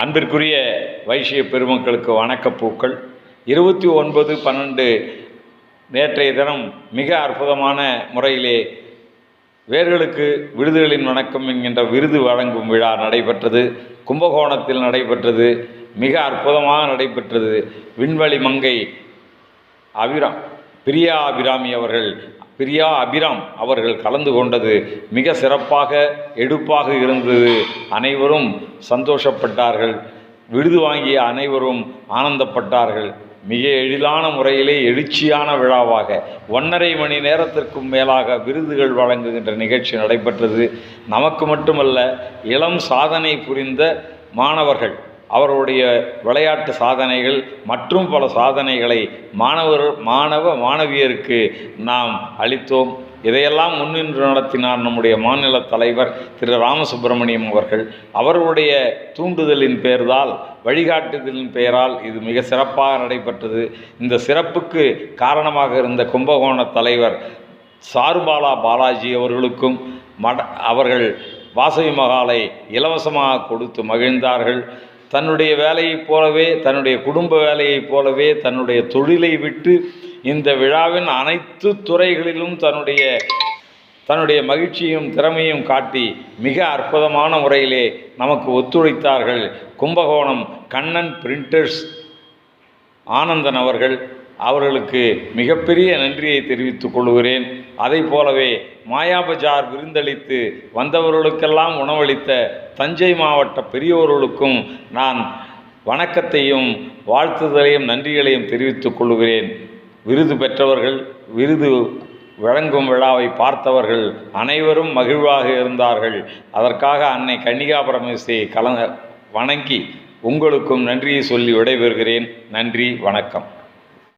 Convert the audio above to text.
அன்பிற்குரிய வைசிய பெருமக்களுக்கு வணக்கப்பூக்கள். 29/12 நேற்றைய தினம் மிக அற்புதமான முறையிலே வேர்களுக்கு விருதுகளின் வணக்கம் என்கின்ற விருது வழங்கும் விழா நடைபெற்றது. கும்பகோணத்தில் நடைபெற்றது. மிக அற்புதமாக நடைபெற்றது. விண்வெளி மங்கை பிரியா அபிராம் அவர்கள் கலந்து கொண்டது மிக சிறப்பாக எடுப்பாக இருந்தது. அனைவரும் சந்தோஷப்பட்டார்கள். விருது வாங்கிய அனைவரும் ஆனந்தப்பட்டார்கள். மிக எளிதான முறையிலே எழுச்சியான விழாவாக 1.5 மணி நேரத்திற்கும் மேலாக விருதுகள் வழங்குகின்ற நிகழ்ச்சி நடைபெற்றது. நமக்கு மட்டுமல்ல, இளம் சாதனை புரிந்த மாணவர்கள் அவருடைய விளையாட்டு சாதனைகள் மற்றும் பல சாதனைகளை மாணவியருக்கு நாம் அளித்தோம். இதையெல்லாம் முன்னின்று நடத்தினார் நம்முடைய மாநில தலைவர் திரு ராமசுப்பிரமணியம் அவர்கள். அவர்களுடைய தூண்டுதலின் பெயரால், வழிகாட்டுதலின் பெயரால் இது மிக சிறப்பாக நடைபெற்றது. இந்த சிறப்புக்கு காரணமாக இருந்த கும்பகோண தலைவர் சாருபாலா பாலாஜி அவர்களுக்கும் அவர்கள் வாசவி மகாலை இலவசமாக கொடுத்து மகிழ்ந்தார்கள். தன்னுடைய வேலையைப் போலவே, தன்னுடைய குடும்ப வேலையைப் போலவே, தன்னுடைய தொழிலை விட்டு இந்த விழாவின் அனைத்து துறைகளிலும் தன்னுடைய மகிழ்ச்சியும் திறமையும் காட்டி மிக அற்புதமான முறையிலே நமக்கு ஒத்துழைத்தார்கள். கும்பகோணம் கண்ணன் பிரிண்டர்ஸ் ஆனந்தன் அவர்களுக்கு மிகப்பெரிய நன்றியை தெரிவித்துக் கொள்கிறேன். அதை போலவே மாயாபஜார் விருந்தளித்து வந்தவர்களுக்கெல்லாம் உணவளித்த தஞ்சை மாவட்ட பெரியோர்களுக்கும் நான் வணக்கத்தையும் வாழ்த்துதலையும் நன்றிகளையும் தெரிவித்துக் கொள்கிறேன். விருது பெற்றவர்கள், விருது வழங்கும் விழாவை பார்த்தவர்கள் அனைவரும் மகிழ்வாக இருந்தார்கள். அதற்காக அன்னை கன்னிகா பரமேஸ்வரியை வணங்கி உங்களுக்கும் நன்றியை சொல்லி விடைபெறுகிறேன். நன்றி, வணக்கம்.